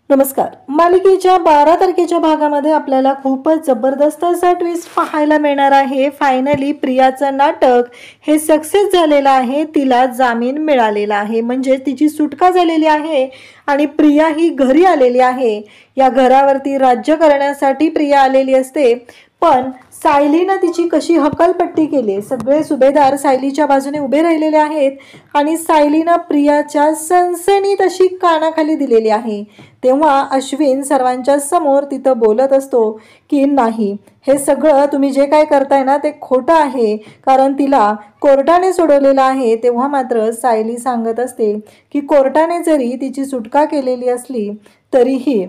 नमस्कार. मालिकेच्या 12 तारखेच्या भागामध्ये आपल्याला खूपच जबरदस्त असा ट्विस्ट पाहायला मिळणार आहे. फायनली प्रियाचं नाटक हे सक्सेस झालेलं आहे. तिला जामीन मिळालेला आहे, म्हणजे तिची सुटका झालेली आहे आणि प्रिया ही घरी आलेली आहे. या घरावरती राज्य करण्यासाठी प्रिया आलेली असते, पण सायलीनं तिची कशी हकालपट्टी केली. सगळे सुभेदार सायलीच्या बाजूने उभे राहिलेले आहेत आणि सायलीनं प्रियाच्या सनसनीत अशी कानाखाली दिलेली आहे. तेव्हा अश्विन सर्वांच्या समोर तिथं बोलत असतो की नाही, हे सगळं तुम्ही जे काय करताय ना ते खोटं आहे, कारण तिला कोर्टाने सोडवलेलं आहे. तेव्हा मात्र सायली सांगत असते की कोर्टाने जरी तिची सुटका केलेली असली तरीही,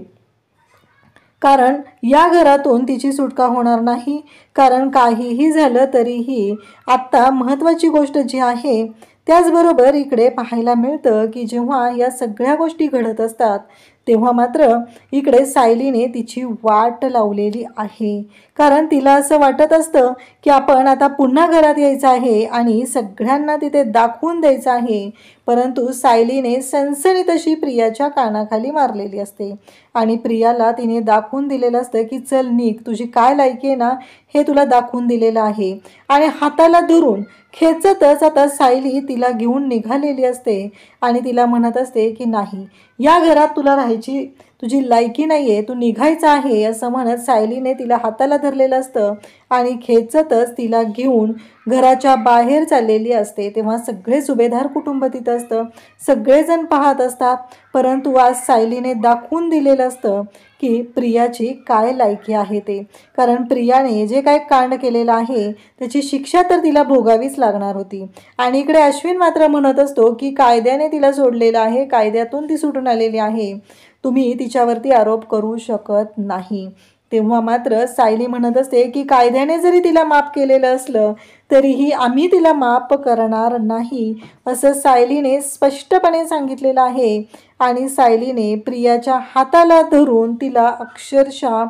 कारण या घरातून तिची सुटका होणार नाही. कारण काहीही झालं तरीही आत्ता महत्त्वाची गोष्ट जी आहे, त्याचबरोबर इकडे पाहायला मिळतं की जेव्हा या सगळ्या गोष्टी घडत असतात तेव्हा मात्र इकडे सायलीने तिची वाट लावलेली आहे. कारण तिला असं वाटत असतं की आपण आता पुन्हा घरात यायचं आहे आणि सगळ्यांना तिथे दाखवून द्यायचं आहे. परंतु सायलीने सनसनीत अशी प्रियाच्या कानाखाली मारलेली असते आणि प्रियाला तिने दाखवून दिलेलं असतं की चल निघ, तुझी काय लायकी आहे ना हे तुला दाखवून दिलेलं आहे. आणि हाताला धरून खेचतच आता सायली तिला घेऊन निघालेली असते आणि तिला म्हणत असते की नाही, या घरात तुला राहायची तुझी लायकी नाही आहे, तू निघायचं आहे, असं म्हणत सायलीने तिला हाताला धरलेलं असतं आणि खेचतच तिला घेऊन घराच्या बाहेर चाललेली असते. तेव्हा सगळे सुभेदार कुटुंब तिथं असतं, सगळेजण पाहत असतात. परंतु आज सायलीने दाखवून दिलेलं असतं की प्रियाची काय लायकी आहे ते. कारण प्रियाने जे काय कांड केलेलं आहे त्याची शिक्षा तर तिला भोगावीच लागणार होती. आणि इकडे अश्विन मात्र म्हणत असतो की कायद्याने तिला सोडलेलं आहे, कायद्यातून ती सुटून आलेली आहे, तुम्ही तिच्यावरती आरोप करू शकत नाही. तेव्हा मात्र सायली म्हणत असते की कायद्याने जरी तिला माफ केलेलं असलं तरीही आम्ही तिला माफ करणार नाही, असं सायलीने स्पष्टपणे सांगितलेलं आहे. आणि सायलीने प्रियाच्या हाताला धरून तिला अक्षरशः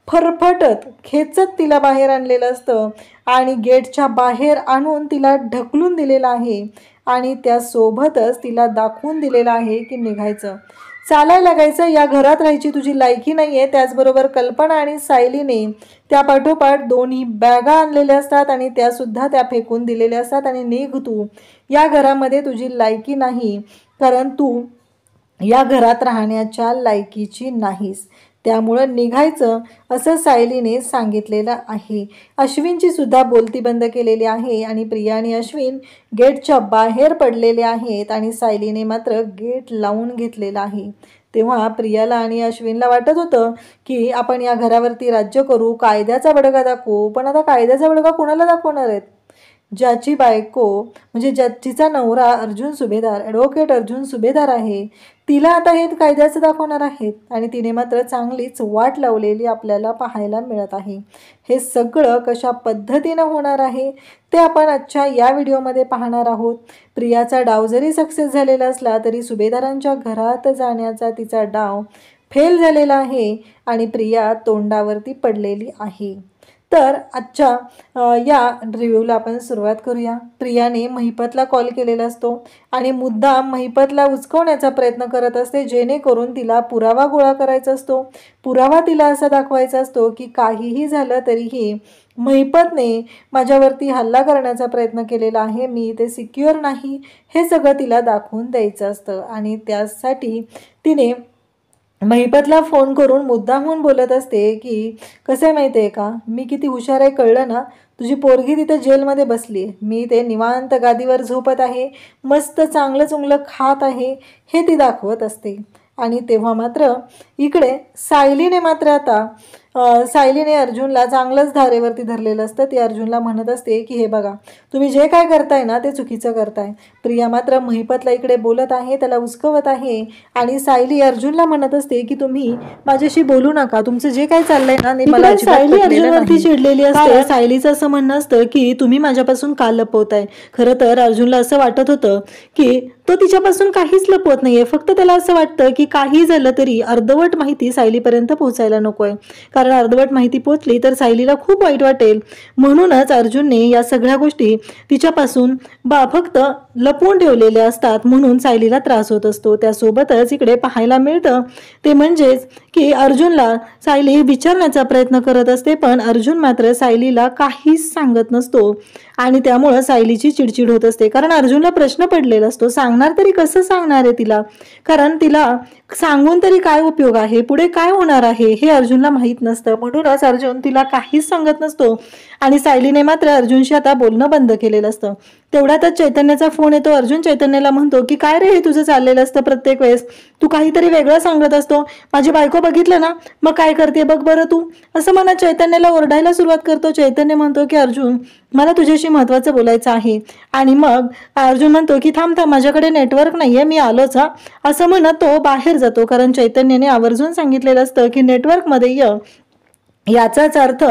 फरफटत खेचत तिला बाहेर आणलेलं असतं आणि गेटच्या बाहेर आणून तिला ढकलून दिलेलं आहे आणि त्यासोबतच तिला दाखवून दिलेलं आहे की निघायचं, चालायला लागायचं, या घरात राहायची तुझी लायकी नाही आहे. त्याचबरोबर कल्पना आणि सायलीने त्या पाठोपाठ दोन्ही बॅगा आणलेल्या असतात आणि त्यासुद्धा त्या फेकून दिलेल्या असतात आणि निघ तू, या घरामध्ये तुझी लायकी नाही, कारण तू या घरात राहण्याच्या लायकीची नाहीस, त्यामुळं निघायचं, असं सायलीने सांगितलेलं आहे. अश्विनची सुद्धा बोलती बंद केलेली आहे आणि प्रिया आणि अश्विन गेटच्या बाहेर पडलेले आहेत आणि सायलीने मात्र गेट लावून घेतलेलं आहे. तेव्हा प्रियाला आणि अश्विनला वाटत होतं की आपण या घरावरती राज्य करू, कायद्याचा बडगा दाखवू. पण आता कायद्याचा बडगा कोणाला दाखवणार आहेत? ज्याची बायको म्हणजे जिचा नवरा अर्जुन सुभेदार, ॲडव्होकेट अर्जुन सुभेदार आहे, तिला आता हे कायद्याचं दाखवणार आहेत आणि तिने मात्र चांगलीच वाट लावलेली आपल्याला पाहायला मिळत आहे. हे सगळं कशा पद्धतीनं होणार आहे ते आपण आजच्या या व्हिडिओमध्ये पाहणार आहोत. प्रियाचा डाव जरी सक्सेस झालेला असला तरी सुभेदारांच्या घरात जाण्याचा तिचा डाव फेल झालेला आहे आणि प्रिया तोंडावरती पडलेली आहे. तर आजच्या या रिव्ह्यूला आपण सुरुवात करूया. प्रियाने महिपतला कॉल केलेला असतो आणि मुद्दाम महिपतला उचकवण्याचा प्रयत्न करत असते, जेणेकरून तिला पुरावा गोळा करायचा असतो. पुरावा तिला असा दाखवायचा असतो की काहीही झालं तरीही महिपतने माझ्यावरती हल्ला करण्याचा प्रयत्न केलेला आहे, मी ते सिक्युअर नाही, हे सगळं तिला दाखवून द्यायचं असतं. आणि त्यासाठी तिने महिपतला फोन करून मुद्दामहून बोलत असते की कसं आहे माहिती आहे का, मी किती हुशार आहे कळलं ना, तुझी पोरगी तिथं जेलमध्ये बसली, मी ते निवांत गादीवर झोपत आहे, मस्त चांगलं चुंगलं खात आहे, हे ती दाखवत असते. आणि तेव्हा मात्र इकडे सायलीने मात्र आता सायलीने अर्जुनला चांगलंच धारेवरती धरलेलं असतं. ती अर्जुनला म्हणत असते की हे बघा, तुम्ही जे काय करताय ना ते चुकीचं करताय. प्रिया मात्र महिपतला इकडे बोलत आहे, त्याला उचकवत आहे आणि सायली अर्जुनला म्हणत असते की तुम्ही माझ्याशी बोलू नका, तुमचं जे काय चाललंय ना मला. सायली अर्जुनवरती चिडलेली असते. सायलीचं असं म्हणणं असतं की तुम्ही माझ्यापासून का लपवताय. खरं तर अर्जुनला असं वाटत होतं की तो तिच्यापासून काहीच लपवत नाहीये, फक्त त्याला असं वाटतं की काही झालं तरी अर्धवट माहिती सायलीपर्यंत पोहोचायला नकोय, कारण अर्धवट माहिती पोचली तर सायलीला खूप वाईट वाटेल. म्हणूनच अर्जुनने या सगळ्या गोष्टी तिच्यापासून फक्त लपवून ठेवलेले असतात, म्हणून सायलीला त्रास होत असतो. त्यासोबतच इकडे पाहायला मिळतं ते म्हणजेच की अर्जुनला सायली विचारण्याचा प्रयत्न करत असते, पण अर्जुन मात्र सायलीला काहीच सांगत नसतो आणि त्यामुळं सायलीची चिडचिड होत असते. कारण अर्जुनला प्रश्न पडलेला असतो, सांगणार तरी कसं सांगणार आहे तिला, कारण तिला सांगून तरी काय उपयोग आहे, पुढे काय होणार आहे हे अर्जुनला माहीत नसतं. म्हणूनच अर्जुन तिला काहीच सांगत नसतो आणि सायलीने मात्र अर्जुनशी आता बोलणं बंद केलेलं असतं. तेवढ्यातच चैतन्याचा फोन येतो. अर्जुन चैतन्याला म्हणतो की काय रे हे तुझं चाललेलं असतं, प्रत्येक वेळेस तू काहीतरी वेगळं सांगत असतो, माझी बायको बघितलं ना मग काय करते बघ बरं तू, असं म्हणत चैतन्याला ओरडायला सुरुवात करतो. चैतन्य म्हणतो की अर्जुन मला तुझ्याशी महत्वाचं बोलायचं आहे. आणि मग अर्जुन म्हणतो की थांब थांब माझ्याकडे नेटवर्क नाहीये, मी आलोच हा, असं म्हणत तो बाहेर जातो. कारण चैतन्याने आवर्जून सांगितलेलं असतं की नेटवर्कमध्ये ये. याचाच अर्थ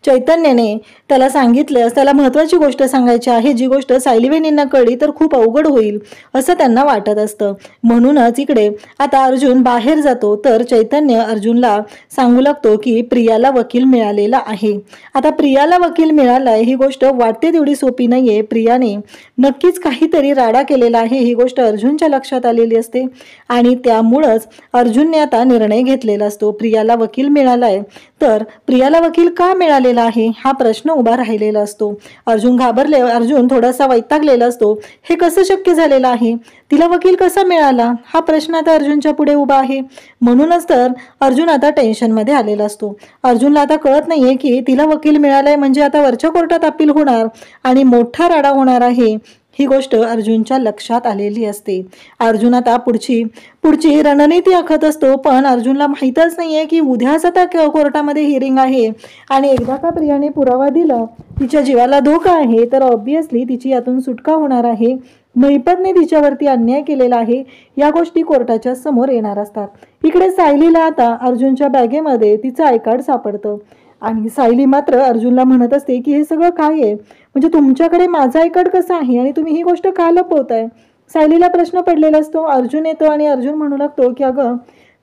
चैतन्याने त्याला सांगितलं, त्याला महत्वाची गोष्ट सांगायची आहे, जी गोष्ट सायलीबहिणींना कळली तर खूप अवघड होईल असं त्यांना वाटत असतं. म्हणूनच इकडे आता अर्जुन बाहेर जातो. तर चैतन्य अर्जुनला सांगू लागतो की प्रियाला वकील मिळालेला आहे. आता प्रियाला वकील मिळालाय ही गोष्ट वाटते तेवढी सोपी नाहीये. प्रियाने नक्कीच काहीतरी राडा केलेला आहे ही गोष्ट अर्जुनच्या लक्षात आलेली असते आणि त्यामुळंच अर्जुनने आता निर्णय घेतलेला असतो. प्रियाला वकील मिळालाय, तर प्रियाला वकील का मिळालेला आहे हा प्रश्न उभा राहिलेला असतो. अर्जुन थोडासा वैतागलेला असतो. हे कसं शक्य झालेलं आहे, तिला वकील कसा मिळाला हा प्रश्न आता अर्जुनच्या पुढे उभा आहे. म्हणूनच तर अर्जुन आता टेन्शन मध्ये आलेला असतो. अर्जुनला आता कळत नाहीये की तिला वकील मिळालाय म्हणजे आता वरच्या कोर्टात अपील होणार आणि मोठा राडा होणार आहे ही गोष्ट अर्जुनच्या लक्षात आलेली असते. अर्जुन आता पुढची रणनीती आखत असतो, पण अर्जुनला माहीतच नाहीये की उद्याच आता कोर्टामध्ये हिअरिंग आहे आणि एकदा का प्रियाने पुरावा दिला तिच्या जीवाला धोका आहे तर ऑब्विसली तिची यातून सुटका होणार आहे. महिपतने तिच्यावरती अन्याय केलेला आहे या गोष्टी कोर्टाच्या समोर येणार असतात. इकडे सायलीला आता अर्जुनच्या बॅगेमध्ये तिचं आय कार्ड सापडतं आणि सायली मात्र अर्जुनला म्हणत असते की हे सगळं काय आहे, म्हणजे तुमच्याकडे माझा आय कार्ड कसा आहे आणि तुम्ही ही गोष्ट का लपवताय. सायलीला प्रश्न पडलेला असतो. अर्जुन येतो आणि अर्जुन म्हणू लागतो की अगं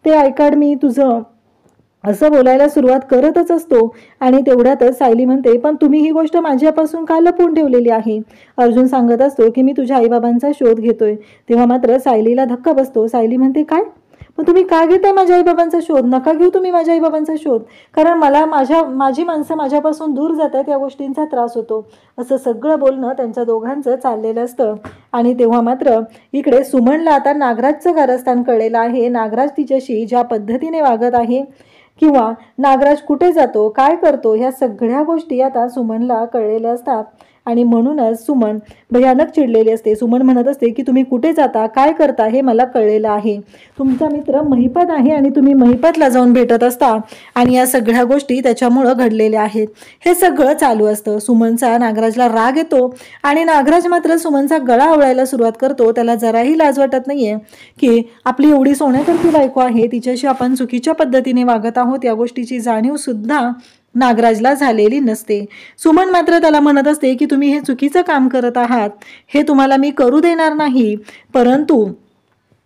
ते आय कार्ड मी तुझं, असं बोलायला सुरुवात करतच असतो आणि तेवढ्यातच सायली म्हणते पण तुम्ही ही गोष्ट माझ्यापासून का लपवून ठेवलेली आहे. अर्जुन सांगत असतो की मी तुझ्या आईबाबांचा शोध घेतोय. तेव्हा मात्र सायलीला धक्का बसतो. सायली म्हणते काय, मग तुम्ही का घेताय माझ्या आईबाबांचा शोध. नका घेऊ तुम्ही माझ्या आईबाबांचा शोध, कारण मला माझी माणसं माझ्यापासून दूर जात आहेत, या गोष्टींचा त्रास होतो. असं सगळं बोलणं त्यांच्या दोघांचं चाललेलं असतं. आणि तेव्हा मात्र इकडे सुमनला आता नागराजचं कारस्थान कळलेलं आहे. नागराज तिच्याशी ज्या पद्धतीने वागत आहे किंवा नागराज कुठे जातो काय करतो ह्या सगळ्या गोष्टी आता सुमनला कळलेल्या असतात आणि म्हणूनच सुमन भयानक चिडलेली असते. सुमन म्हणत असते की तुम्ही कुठे जाता काय करता हे मला कळलेलं आहे. तुमचा मित्र महिपत आहे आणि तुम्ही महिपतला जाऊन भेटत असता आणि या सगळ्या गोष्टी त्याच्यामुळं घडलेल्या आहेत. हे सगळं चालू असतं. सुमनचा नागराजला राग येतो आणि नागराज मात्र सुमनचा गळा आवळायला सुरुवात करतो. त्याला जराही लाज वाटत नाहीये की आपली एवढी सोन्यासारखी बायको आहे, तिच्याशी आपण चुकीच्या पद्धतीने वागत आहोत या गोष्टीची जाणीव सुद्धा नागराजला झालेली नसते. सुमन मात्र त्याला म्हणत असते की तुम्ही हे चुकीचं काम करत आहात, हे तुम्हाला मी करू देणार नाही. परंतु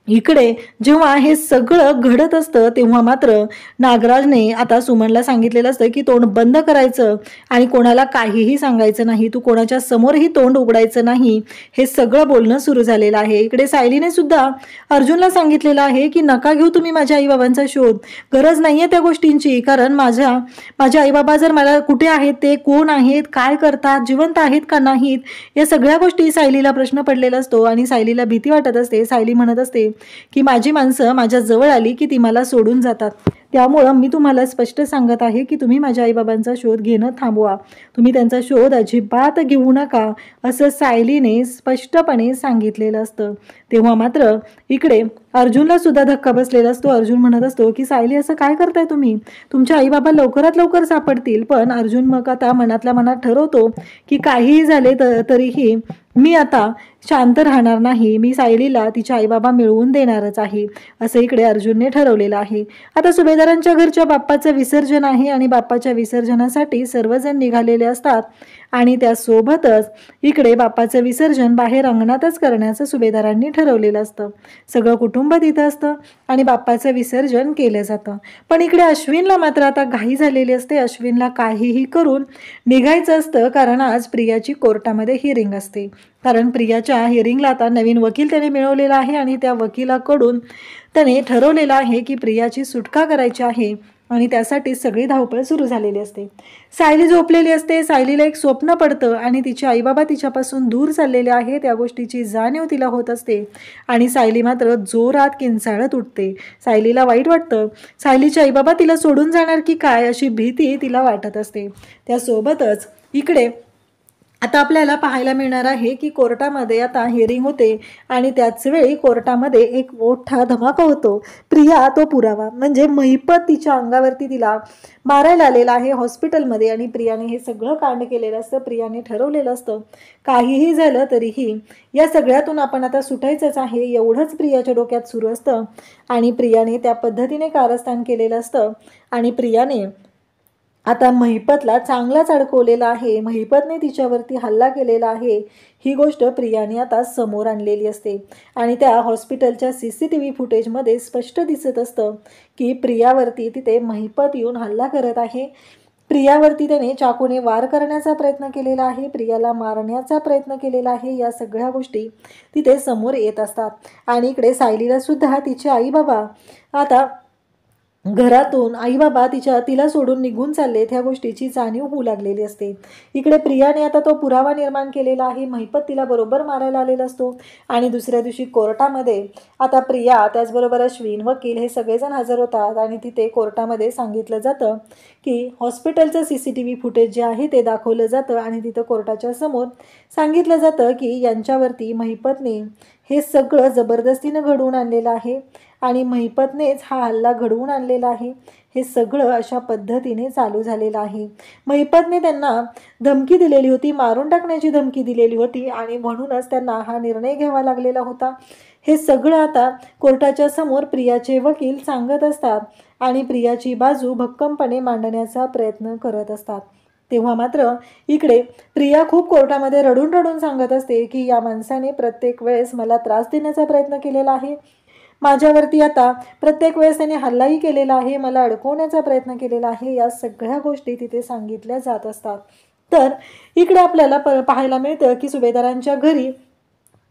इकडे जेव्हा हे सगळं घडत असतं तेव्हा मात्र नागराजने आता सुमनला सांगितलेलं असतं की तोंड बंद करायचं आणि कोणाला काहीही सांगायचं नाही, तू कोणाच्या समोरही तोंड उघडायचं नाही. हे सगळं बोलणं सुरू झालेलं आहे. इकडे सायलीने सुद्धा अर्जुनला सांगितलेलं आहे की नका घेऊ तुम्ही माझ्या आईबाबांचा शोध, गरज नाहीये त्या गोष्टींची, कारण माझे आईबाबा जर मला कुठे आहेत, ते कोण आहेत, काय करतात, जिवंत आहेत का नाहीत, या सगळ्या गोष्टी सायलीला प्रश्न पडलेला असतो आणि सायलीला भीती वाटत असते. सायली म्हणत असते की माझी माणसं माझ्या जवळ आली की ती मला सोडून जातात, त्यामुळं मी तुम्हाला स्पष्ट सांगत आहे की तुम्ही माझ्या आईबाबांचा शोध घेणं थांबवा, तुम्ही त्यांचा शोध अजिबात घेऊ नका, असं सायलीने स्पष्टपणे सांगितलेलं असतं. तेव्हा मात्र इकडे अर्जुनला सुद्धा धक्का बसलेला असतो. अर्जुन म्हणत असतो की सायली असं काय करताय तुम्ही, तुमच्या आईबाबा लवकरात लवकर सापडतील. पण अर्जुन मग आता मनातल्या मनात ठरवतो की काहीही झाले तरीही मी आता शांत राहणार नाही, मी सायलीला तिच्या आईबाबा मिळवून देणारच आहे, असं इकडे अर्जुनने ठरवलेलं आहे. आता सुभेदारांच्या घरच्या बाप्पाचं विसर्जन आहे आणि बाप्पाच्या विसर्जनासाठी सर्वजण निघालेले असतात आणि त्यासोबतच इकडे बाप्पाचं विसर्जन बाहेर अंगणातच करण्याचं सुभेदारांनी ठरवलेलं असतं. सगळं कुटुंब तिथं असतं आणि बाप्पाचं विसर्जन केलं जातं. पण इकडे अश्विनला मात्र आता घाई झालेली असते. अश्विनला काहीही करून निघायचं असतं, कारण आज प्रियाची कोर्टामध्ये हिअरिंग असते. कारण प्रियाच्या हिअरिंगला आता नवीन वकील त्याने मिळवलेला आहे आणि त्या वकिलाकडून त्याने ठरवलेलं आहे की प्रियाची सुटका करायची आहे आणि त्यासाठी सगळी धावपळ सुरू झालेली असते. सायली झोपलेली असते. सायलीला एक स्वप्न पडतं आणि तिचे आईबाबा तिच्यापासून दूर चाललेले आहे त्या गोष्टीची जाणीव तिला होत असते आणि सायली मात्र जोरात किंचाळत उठते. सायलीला वाईट वाटतं. सायलीचे आईबाबा तिला सोडून जाणार की काय अशी भीती तिला वाटत असते. त्यासोबतच इकडे आता आपल्याला पाहायला मिळणार आहे की कोर्टामध्ये आता हिअरिंग होते आणि त्याच वेळी कोर्टामध्ये एक मोठा धमाका होतो. प्रिया तो पुरावा म्हणजे महिपत तिच्या अंगावरती तिला मारायला आलेला आहे हॉस्पिटलमध्ये आणि प्रियाने हे सगळं कांड केलेलं असतं. प्रियाने ठरवलेलं असतं काहीही झालं तरीही या सगळ्यातून आपण आता सुटायचंच आहे एवढंच प्रियाच्या डोक्यात सुरू असतं आणि प्रियाने त्या पद्धतीने कारस्थान केलेलं असतं आणि प्रियाने आता महिपतला चांगलाच अडकवलेला आहे. महिपतने तिच्यावरती हल्ला केलेला आहे ही गोष्ट प्रियाने आता समोर आणलेली असते आणि त्या हॉस्पिटलच्या CCTV फुटेजमध्ये स्पष्ट दिसत असतं की प्रियावरती तिथे महिपत येऊन हल्ला करत आहे. प्रियावरती त्याने चाकूने वार करण्याचा प्रयत्न केलेला आहे. प्रियाला मारण्याचा प्रयत्न केलेला आहे. या सगळ्या गोष्टी तिथे समोर येत असतात आणि इकडे सायलीला सुद्धा तिचे आई बाबा आता घरातून आई बाबा तिला सोडून निघून चालले ह्या गोष्टीची जाणीव होऊ लागलेली असते. इकडे प्रियाने आता तो पुरावा निर्माण केलेला आहे. महिपत तिला बरोबर मारायला आलेला असतो आणि दुसऱ्या दिवशी कोर्टामध्ये आता प्रिया त्याचबरोबर अश्विन वकील हे सगळेजण हजर होतात आणि तिथे कोर्टामध्ये सांगितलं जातं की हॉस्पिटलचं CCTV फुटेज जे आहे ते दाखवलं जातं आणि तिथं कोर्टाच्या समोर सांगितलं जातं की यांच्यावरती महिपतने हे सगळं जबरदस्तीनं घडवून आणलेलं आहे आणि महिपतनेच हा हल्ला घडवून आणलेला आहे. हे सगळं अशा पद्धतीने चालू झालेलं आहे. महिपतने त्यांना धमकी दिलेली होती, मारून टाकण्याची धमकी दिलेली होती आणि म्हणूनच त्यांना हा निर्णय घ्यावा लागलेला होता. हे सगळं आता कोर्टाच्या समोर प्रियाचे वकील सांगत असतात आणि प्रियाची बाजू भक्कमपणे मांडण्याचा प्रयत्न करत असतात. तेव्हा मात्र इकडे प्रिया खूप कोर्टामध्ये रडून रडून सांगत असते की या माणसाने प्रत्येक वेळेस मला त्रास देण्याचा प्रयत्न केलेला आहे. माझ्यावरती आता प्रत्येक वेळेस त्याने हल्लाही केलेला आहे, मला अडकवण्याचा प्रयत्न केलेला आहे. या सगळ्या गोष्टी तिथे सांगितल्या जात असतात. तर इकडे आपल्याला पाहायला मिळतं की सुभेदारांच्या घरी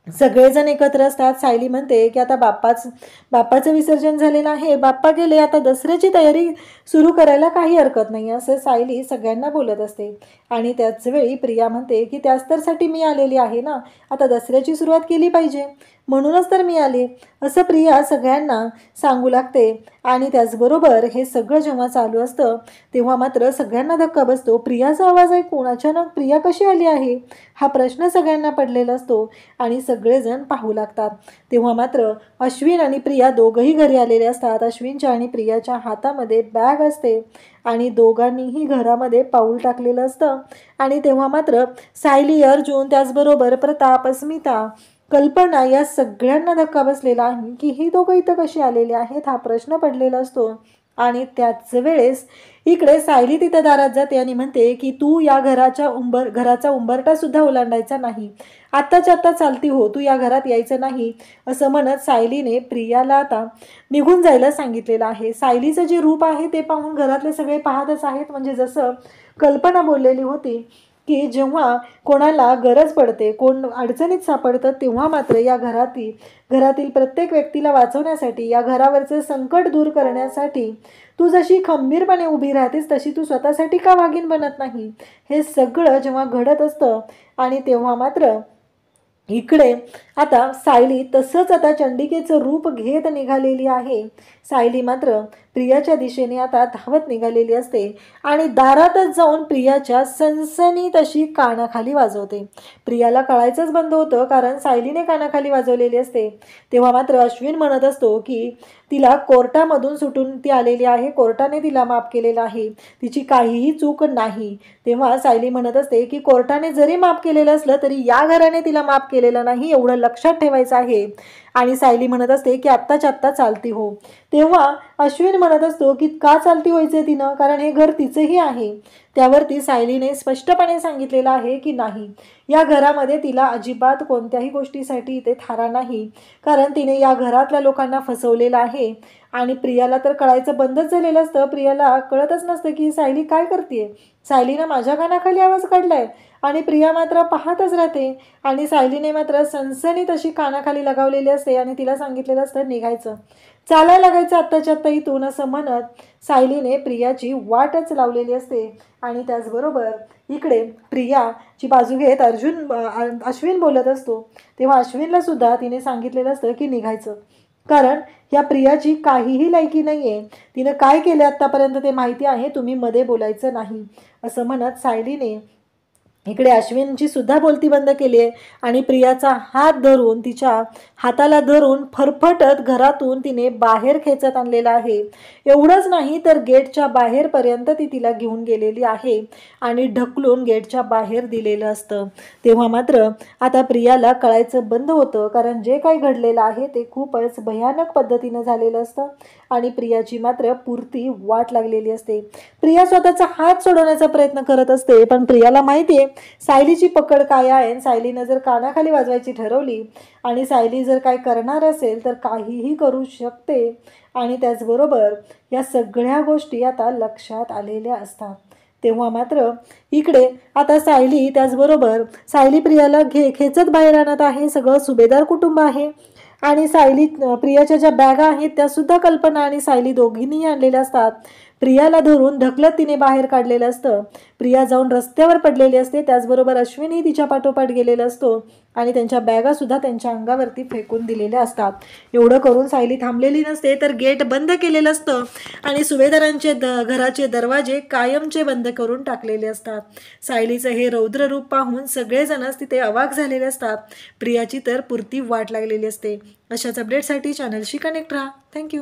सगळेजण एकत्र असतात. सायली म्हणते की आता बाप्पाचं विसर्जन झालेलं आहे, बाप्पा गेले, आता दसऱ्याची तयारी सुरू करायला काही हरकत नाही असं सायली सगळ्यांना बोलत असते आणि त्याच वेळी प्रिया म्हणते की त्याच तरसाठी मी आलेली आहे ना, आता दसऱ्याची सुरुवात केली पाहिजे म्हणूनच तर मी आले असं प्रिया सगळ्यांना सांगू लागते. आणि त्याचबरोबर हे सगळं जेव्हा चालू असतं तेव्हा मात्र सगळ्यांना धक्का बसतो. प्रियाचा आवाज ऐकून अचानक प्रिया कशी आली आहे हा प्रश्न सगळ्यांना पडलेला असतो आणि सगळेजण पाहू लागतात. तेव्हा मात्र अश्विन आणि प्रिया दोघंही घरी आलेले असतात. अश्विनच्या आणि प्रियाच्या हातामध्ये बॅग असते आणि दोघांनीही घरामध्ये पाऊल टाकलेलं असतं आणि तेव्हा मात्र सायली, अर्जुन, त्याचबरोबर प्रताप, अस्मिता, कल्पना या सगळ्यांना धक्का बसलेला आहे की ही दोघं इथं कशी आलेली आहेत हा प्रश्न पडलेला असतो. आणि त्याच वेळेस इकडे सायली तिथं दारात जाते आणि म्हणते की तू या घराचा उंबरटा सुद्धा ओलांडायचा नाही, आत्ताच्या आत्ता चालती हो, तू या घरात यायचं नाही असं म्हणत सायलीने प्रियाला आता निघून जायला सांगितलेलं आहे. सायलीचं जे रूप आहे ते पाहून घरातले सगळे पाहतच आहेत. म्हणजे जसं कल्पना बोललेली होती की जेव्हा कोणाला गरज पडते, कोण अडचणीत सापडतं तेव्हा मात्र या घरातील प्रत्येक व्यक्तीला वाचवण्यासाठी, या घरावरचं संकट दूर करण्यासाठी तू जशी खंबीरपणे उभी राहतेस तशी तू स्वतःसाठी का वाघीण बनत नाही. हे सगळं जेव्हा घडत असतं आणि तेव्हा मात्र इकडे आता सायली तसंच आता चंडिकेचं रूप घेत निघालेली आहे. सायली मात्र प्रियाच्या दिशेने आता धावत निघालेली असते आणि दारातच जाऊन प्रियाच्या सनसनी तशी कानाखाली वाजवते. प्रियाला कळायचंच बंद होतं कारण सायलीने कानाखाली वाजवलेली असते. तेव्हा मात्र अश्विन म्हणत असतो की तिला कोर्टामधून सुटून ती आलेली आहे, कोर्टाने तिला माफ केलेलं आहे, तिची काहीही चूक नाही. तेव्हा सायली म्हणत असते की कोर्टाने जरी माफ केलेलं असलं तरी या घराने तिला माफ केलेलं नाही एवढं लक्षात ठेवायचं आहे. आणि सायली म्हणत असते की आत्ताच्या आत्ता चालती हो. तेव्हा अश्विन म्हणत असतो की का चालती व्हायचं तिनं, कारण हे घर तिचंही आहे. त्यावरती सायलीने स्पष्टपणे सांगितलेलं आहे की नाही, या घरामध्ये तिला अजिबात कोणत्याही गोष्टीसाठी इथे थारा नाही, कारण तिने या घरातल्या लोकांना फसवलेलं आहे. आणि प्रियाला तर कळायचं बंदच झालेलं असतं. प्रियाला कळतच नसतं की सायली काय करते. सायलीनं माझ्या कानाखाली आवाज काढलाय आणि प्रिया मात्र पाहतच राहते. आणि सायलीने मात्र सनसनीत अशी कानाखाली लगावलेली असते आणि तिला सांगितलेलं असतं निघायचं, चालायला लागायचं आत्ताच्या आत्ता इथून, असं म्हणत सायलीने प्रियाची वाटच लावलेली असते. आणि त्याचबरोबर इकडे प्रियाची बाजू घेत अश्विन बोलत असतो. तेव्हा अश्विनला सुद्धा तिने सांगितलेलं असतं की निघायचं, कारण या प्रियाची काहीही लायकी नाही आहे. तिनं काय केलं आत्तापर्यंत ते माहिती आहे, तुम्ही मध्ये बोलायचं नाही, असं म्हणत सायलीने इकडे अश्विनची सुद्धा बोलती बंद केली आहे. आणि प्रियाचा हात धरून, तिच्या हाताला धरून फरफटत घरातून तिने बाहेर खेचत आणलेला आहे. एवढंच नाही तर गेटच्या बाहेरपर्यंत ती तिला घेऊन गेलेली आहे आणि ढकलून गेटच्या बाहेर दिलेलं असतं. तेव्हा मात्र आता प्रियाला कळायचं बंद होतं, कारण जे काही घडलेलं आहे ते खूपच भयानक पद्धतीनं झालेलं असतं आणि प्रियाची मात्र पुरती वाट लागलेली असते. प्रिया स्वतःचा हात सोडवण्याचा प्रयत्न करत असते, पण प्रियाला माहिती आहे सायलीची पकड काय आहे. सायलीनं जर कानाखाली वाजवायची ठरवली आणि सायली जर काय करणार असेल तर काहीही करू शकते. आणि त्याचबरोबर या सगळ्या गोष्टी आता लक्षात आलेल्या असतात. तेव्हा मात्र इकडे आता सायली, त्याचबरोबर सायली प्रियाला खेचत बाहेर आणत आहे. सगळं सुभेदार कुटुंब आहे आणि सायली प्रियाच्या ज्या बॅगा आहेत त्या सुद्धा कल्पना आणि सायली दोघींनीही आणलेल्या असतात. प्रियाला धरून ढकलत तिने बाहेर काढलेलं असतं. प्रिया जाऊन रस्त्यावर पडलेली असते. त्याचबरोबर अश्विनही तिच्या पाठोपाठ गेलेला असतो आणि त्यांच्या बॅगा सुद्धा त्यांच्या अंगावरती फेकून दिलेल्या असतात. एवढं करून सायली थांबलेली नसते, तर गेट बंद केलेलं असतं आणि सुभेदारांचे घराचे दरवाजे कायमचे बंद करून टाकलेले असतात. सायलीचं हे रौद्र रूप पाहून सगळेजणच तिथे अवाक झालेले असतात. प्रियाची तर पुरती वाट लागलेली असते. अशाच अपडेटसाठी चॅनलशी कनेक्ट राहा. थँक्यू.